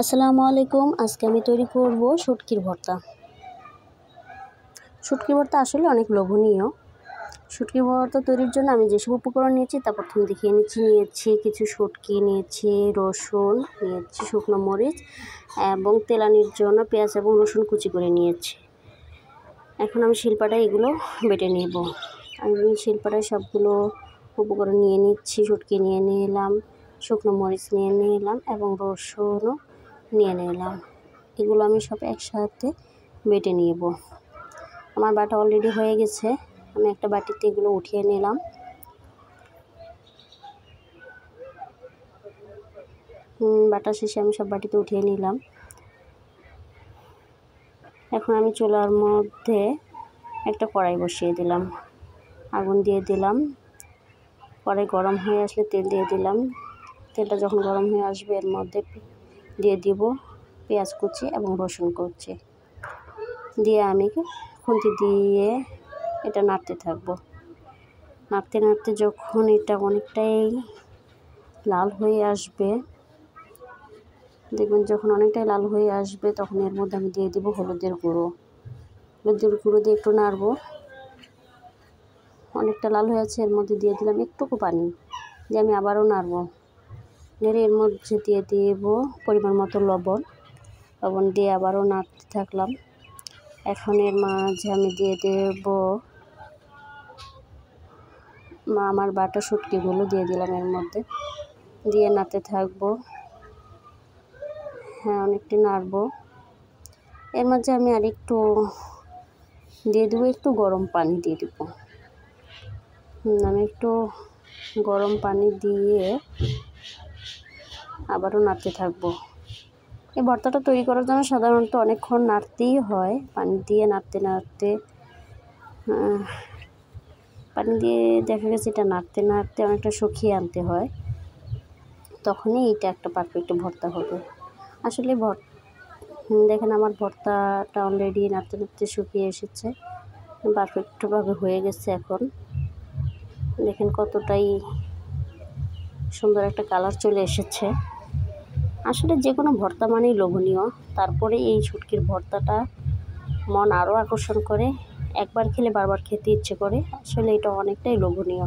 আসসালামু আলাইকুম। আজকে আমি তৈরি করব শুটকির ভর্তা। শুটকির ভর্তা আসলে অনেক লোভনীয়। শুটকির ভর্তা তৈরির জন্য আমি যেসব উপকরণ নিয়েছি তা প্রথমে দেখিয়ে নিয়েছি কিছু শুটকি নিয়েছি, রসুন নিয়েছি, শুকনো মরিচ এবং তেলানির জন্য পেঁয়াজ এবং রসুন কুচি করে নিয়েছি। এখন আমি শিলপাটায় এগুলো বেটে নেব। আমি শিলপাটায় সবগুলো উপকরণ নিয়ে নিচ্ছি। শুটকি নিয়ে নিলাম, শুকনো মরিচ নিয়ে নিলাম এবং রসুনও নিয়ে নিলাম। এগুলো আমি সব একসাথে বেটে নেব। আমার বাটা অলরেডি হয়ে গেছে। আমি একটা বাটিতে এগুলো উঠিয়ে নিলাম। বাটা শেষে আমি সব বাটিতে উঠিয়ে নিলাম। এখন আমি চুলার মধ্যে একটা কড়াই বসিয়ে দিলাম, আগুন দিয়ে দিলাম। কড়াই গরম হয়ে আসলে তেল দিয়ে দিলাম। তেলটা যখন গরম হয়ে আসবে এর মধ্যে দিয়ে দিব পেঁয়াজ কুচি এবং রসুন কুচি দিয়ে আমি খুন্তি দিয়ে এটা নাড়তে থাকবো। নাড়তে নাড়তে যখন এটা অনেকটাই লাল হয়ে আসবে, দেখবেন যখন অনেকটাই লাল হয়ে আসবে তখন এর মধ্যে আমি দিয়ে দিব হলুদের গুঁড়ো। হলুদের গুঁড়ো দিয়ে একটু নাড়বো। অনেকটা লাল হয়ে আছে, এর মধ্যে দিয়ে দিলাম একটুকু পানি দিয়ে আমি আবারও নাড়বো। নেড়ে এর মধ্যে দিয়ে দেব পরিমাণ মতো লবণ দিয়ে আবারও নাড়তে থাকলাম। এখন এর মাঝে আমি দিয়ে দেব আমার বাটা শুটকিগুলো দিয়ে দিলাম এর মধ্যে, দিয়ে নাড়তে থাকবো। অনেকটা নাড়বো। এর মাঝে আমি আরেকটু দিয়ে দেবো, একটু গরম পানি দিয়ে দেবো। আমি একটু গরম পানি দিয়ে আবারও নাড়তে থাকবো। এই ভর্তাটা তৈরি করার জন্য সাধারণত অনেকক্ষণ নাড়তেই হয়। পানি দিয়ে নাড়তে নাড়তে পানি দিয়ে দেখা গেছে এটা নাড়তে নাড়তে অনেকটা শুকিয়ে আনতে হয়, তখনই এটা একটা পারফেক্ট ভর্তা হবে। আসলে দেখেন আমার ভর্তাটা অলরেডি নাড়তে নাড়তে শুকিয়ে এসেছে, পারফেক্টভাবে হয়ে গেছে। এখন দেখেন কতটাই সুন্দর একটা কালার চলে এসেছে। আসলে যে কোনো ভর্তা মানেই লোভনীয়, তারপরে এই শুটকির ভর্তাটা মন আরও আকর্ষণ করে। একবার খেলে বারবার খেতে ইচ্ছে করে। আসলে এটা অনেকটাই লোভনীয়।